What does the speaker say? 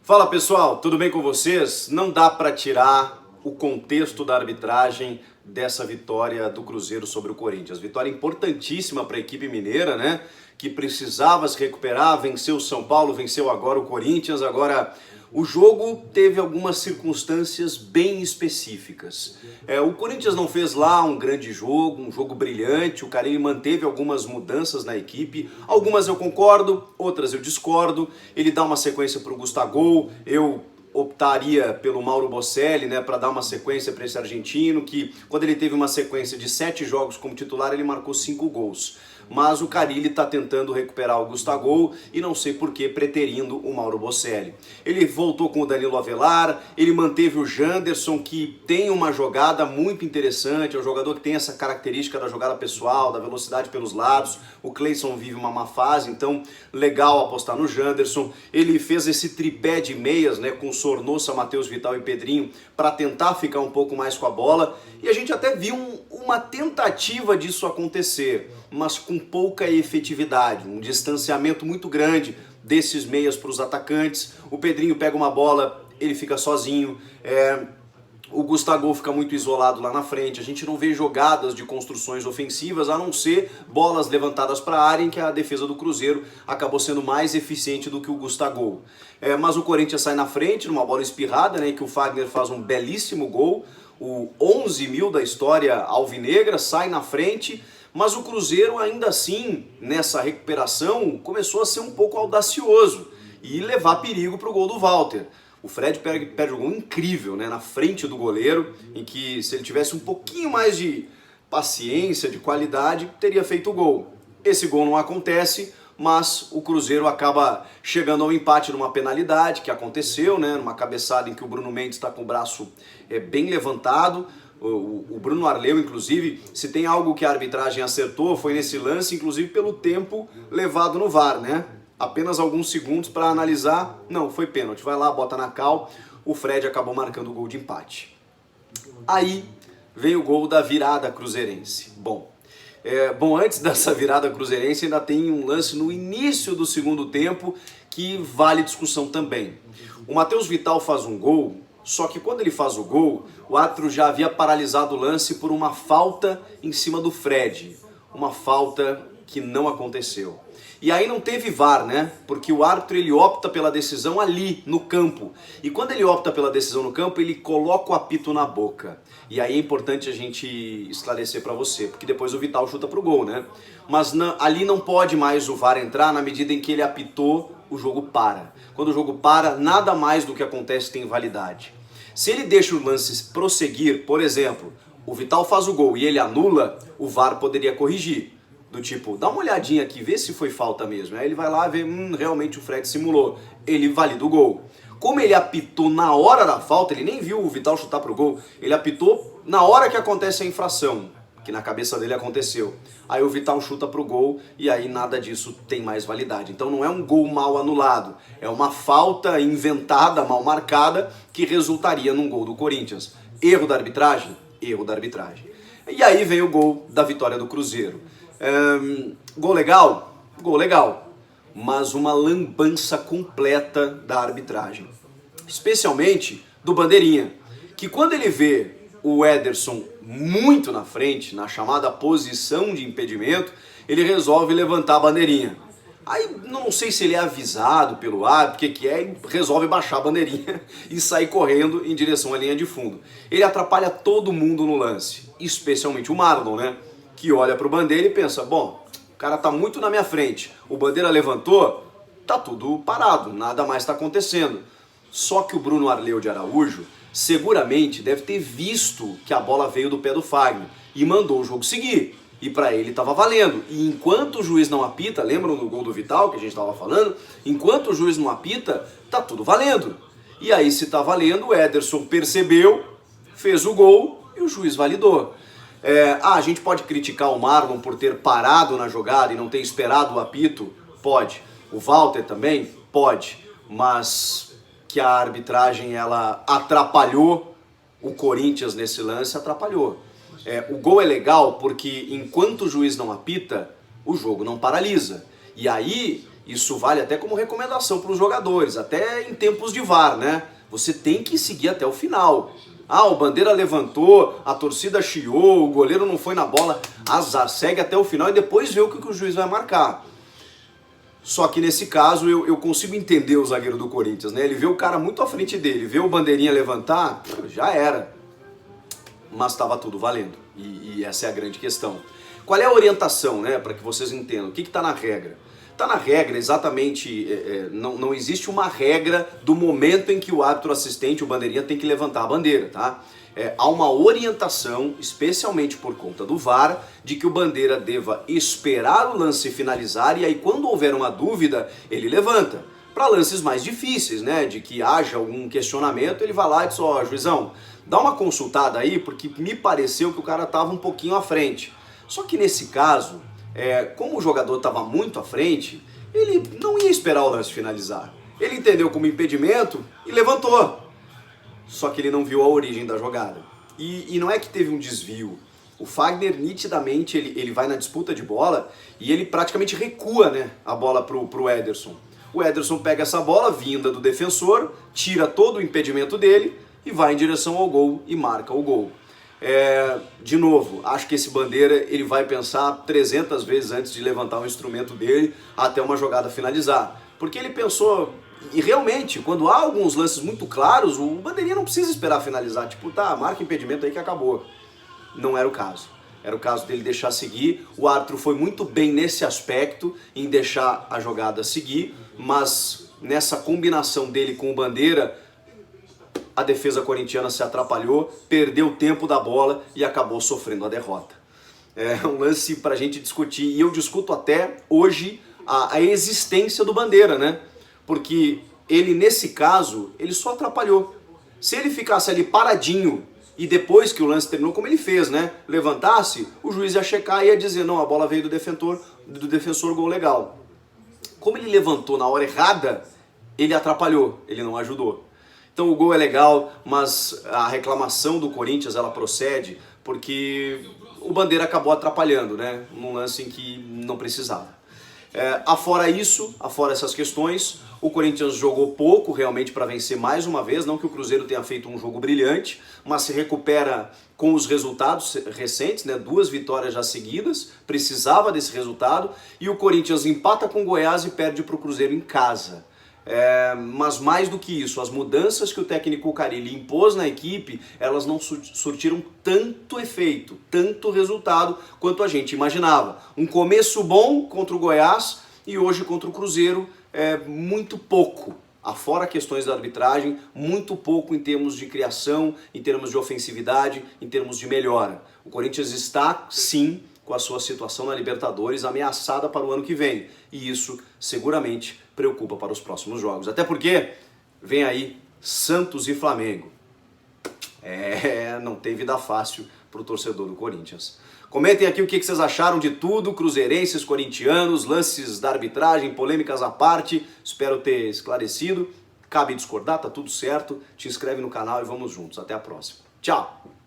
Fala pessoal, tudo bem com vocês? Não dá para tirar o contexto da arbitragem dessa vitória do Cruzeiro sobre o Corinthians. Vitória importantíssima para a equipe mineira, né? Que precisava se recuperar, venceu o São Paulo, venceu agora o Corinthians. Agora, o jogo teve algumas circunstâncias bem específicas. O Corinthians não fez lá um grande jogo, um jogo brilhante. O Carille manteve algumas mudanças na equipe. Algumas eu concordo, outras eu discordo. Ele dá uma sequência para o Gustavo. Eu optaria pelo Mauro Bocelli, né, para dar uma sequência para esse argentino, que quando ele teve uma sequência de 7 jogos como titular, ele marcou 5 gols. Mas o Carille está tentando recuperar o Gustavo e não sei por que preterindo o Mauro Bocelli. Ele voltou com o Danilo Avelar, ele manteve o Janderson, que tem uma jogada muito interessante, é um jogador que tem essa característica da jogada pessoal, da velocidade pelos lados. O Cleison vive uma má fase, então legal apostar no Janderson. Ele fez esse tripé de meias, né, com Sornosa, Matheus Vital e Pedrinho, para tentar ficar um pouco mais com a bola. E a gente até viu uma tentativa disso acontecer, mas com pouca efetividade, um distanciamento muito grande desses meias para os atacantes. O Pedrinho pega uma bola, ele fica sozinho, o Gustavo fica muito isolado lá na frente. A gente não vê jogadas de construções ofensivas, a não ser bolas levantadas para a área, em que a defesa do Cruzeiro acabou sendo mais eficiente do que o Gustavo. Mas o Corinthians sai na frente numa bola espirrada, né, que o Fagner faz um belíssimo gol. O 11.000 da história alvinegra sai na frente, mas o Cruzeiro ainda assim, nessa recuperação, começou a ser um pouco audacioso e levar perigo para o gol do Walter. O Fred perde um gol incrível, né, na frente do goleiro, em que se ele tivesse um pouquinho mais de paciência, de qualidade, teria feito o gol. Esse gol não acontece, mas o Cruzeiro acaba chegando ao empate numa penalidade, que aconteceu, né, numa cabeçada em que o Bruno Mendes está com o braço bem levantado. O Bruno Arleu, inclusive, se tem algo que a arbitragem acertou, foi nesse lance, inclusive pelo tempo levado no VAR, né? Apenas alguns segundos para analisar, não, foi pênalti, vai lá, bota na cal, o Fred acabou marcando o gol de empate. Aí veio o gol da virada cruzeirense. Bom, antes dessa virada cruzeirense ainda tem um lance no início do segundo tempo que vale discussão também. O Matheus Vital faz um gol, só que quando ele faz o gol, o árbitro já havia paralisado o lance por uma falta em cima do Fred. Uma falta que não aconteceu. E aí não teve VAR, né? Porque o árbitro ele opta pela decisão ali, no campo. E quando ele opta pela decisão no campo, ele coloca o apito na boca. E aí é importante a gente esclarecer para você, porque depois o Vital chuta pro gol, né? Mas ali não pode mais o VAR entrar na medida em que ele apitou, o jogo para. Quando o jogo para, nada mais do que acontece tem validade. Se ele deixa o lance prosseguir, por exemplo, o Vital faz o gol e ele anula, o VAR poderia corrigir. Do tipo, dá uma olhadinha aqui, vê se foi falta mesmo. Aí ele vai lá ver, realmente o Fred simulou. Ele valida o gol. Como ele apitou na hora da falta, ele nem viu o Vital chutar pro gol, ele apitou na hora que acontece a infração, que na cabeça dele aconteceu. Aí o Vital chuta pro gol e aí nada disso tem mais validade. Então não é um gol mal anulado, é uma falta inventada, mal marcada, que resultaria num gol do Corinthians. Erro da arbitragem? Erro da arbitragem. E aí vem o gol da vitória do Cruzeiro. Gol legal? Gol legal, mas uma lambança completa da arbitragem, especialmente do Bandeirinha, que quando ele vê o Ederson muito na frente, na chamada posição de impedimento, ele resolve levantar a bandeirinha. Aí não sei se ele é avisado pelo árbitro, o que é, e resolve baixar a bandeirinha e sair correndo em direção à linha de fundo. Ele atrapalha todo mundo no lance, especialmente o Marlon, né? Que olha pro Bandeira e pensa, bom, o cara tá muito na minha frente, o Bandeira levantou, tá tudo parado, nada mais tá acontecendo. Só que o Bruno Arleu de Araújo seguramente deve ter visto que a bola veio do pé do Fagner e mandou o jogo seguir. E para ele estava valendo. E enquanto o juiz não apita, lembram do gol do Vital que a gente estava falando? Enquanto o juiz não apita, tá tudo valendo. E aí se tá valendo, o Ederson percebeu, fez o gol e o juiz validou. A gente pode criticar o Marlon por ter parado na jogada e não ter esperado o apito? Pode. O Walter também? Pode. Mas que a arbitragem ela atrapalhou o Corinthians nesse lance, atrapalhou. O gol é legal porque enquanto o juiz não apita, o jogo não paralisa. E aí Isso vale até como recomendação para os jogadores, até em tempos de VAR, né? Você tem que seguir até o final. Ah, o Bandeira levantou, a torcida chiou, o goleiro não foi na bola, azar, segue até o final e depois vê o que o juiz vai marcar. Só que nesse caso eu consigo entender o zagueiro do Corinthians, né? Ele vê o cara muito à frente dele, vê o Bandeirinha levantar, já era. Mas estava tudo valendo, e essa é a grande questão. Qual é a orientação, né, para que vocês entendam? O que está na regra? Está na regra exatamente, não existe uma regra do momento em que o árbitro assistente, o bandeirinha, tem que levantar a bandeira, tá? Há uma orientação, especialmente por conta do VAR, de que o bandeira deva esperar o lance finalizar e aí quando houver uma dúvida, ele levanta. Para lances mais difíceis, né, de que haja algum questionamento, ele vai lá e diz, ó, juizão, dá uma consultada aí, porque me pareceu que o cara estava um pouquinho à frente. Só que nesse caso, como o jogador estava muito à frente, ele não ia esperar o lance finalizar. Ele entendeu como impedimento e levantou. Só que ele não viu a origem da jogada. E não é que teve um desvio. O Fagner, nitidamente, ele vai na disputa de bola e ele praticamente recua, né, a bola pro Ederson. O Ederson pega essa bola, vinda do defensor, tira todo o impedimento dele e vai em direção ao gol e marca o gol. De novo, acho que esse Bandeira ele vai pensar 300 vezes antes de levantar o instrumento dele até uma jogada finalizar. Porque ele pensou, e realmente, quando há alguns lances muito claros, o Bandeirinha não precisa esperar finalizar, tipo, tá, marca impedimento aí que acabou. Não era o caso. Era o caso dele deixar seguir. O árbitro foi muito bem nesse aspecto, em deixar a jogada seguir, mas nessa combinação dele com o Bandeira, a defesa corintiana se atrapalhou, perdeu o tempo da bola e acabou sofrendo a derrota. É um lance para a gente discutir, e eu discuto até hoje a existência do Bandeira, né? Porque ele, nesse caso, ele só atrapalhou. Se ele ficasse ali paradinho e depois que o lance terminou, como ele fez, né? Levantasse, o juiz ia checar e ia dizer, não, a bola veio do defensor, gol legal. Como ele levantou na hora errada, ele atrapalhou, ele não ajudou. Então o gol é legal, mas a reclamação do Corinthians ela procede porque o Bandeira acabou atrapalhando, né? Num lance em que não precisava. Afora isso, afora essas questões, o Corinthians jogou pouco realmente para vencer mais uma vez, não que o Cruzeiro tenha feito um jogo brilhante, mas se recupera com os resultados recentes, né? 2 vitórias já seguidas, precisava desse resultado, e o Corinthians empata com o Goiás e perde para o Cruzeiro em casa. Mas mais do que isso, as mudanças que o técnico Carille impôs na equipe, elas não surtiram tanto efeito, tanto resultado quanto a gente imaginava. Um começo bom contra o Goiás e hoje contra o Cruzeiro, muito pouco. Afora questões da arbitragem, muito pouco em termos de criação, em termos de ofensividade, em termos de melhora. O Corinthians está, sim, com a sua situação na Libertadores ameaçada para o ano que vem. E isso seguramente preocupa para os próximos jogos. Até porque vem aí Santos e Flamengo. Não tem vida fácil para o torcedor do Corinthians. Comentem aqui o que vocês acharam de tudo, cruzeirenses, corintianos, lances da arbitragem, polêmicas à parte. Espero ter esclarecido. Cabe discordar, tá tudo certo. Te inscreve no canal e vamos juntos. Até a próxima. Tchau!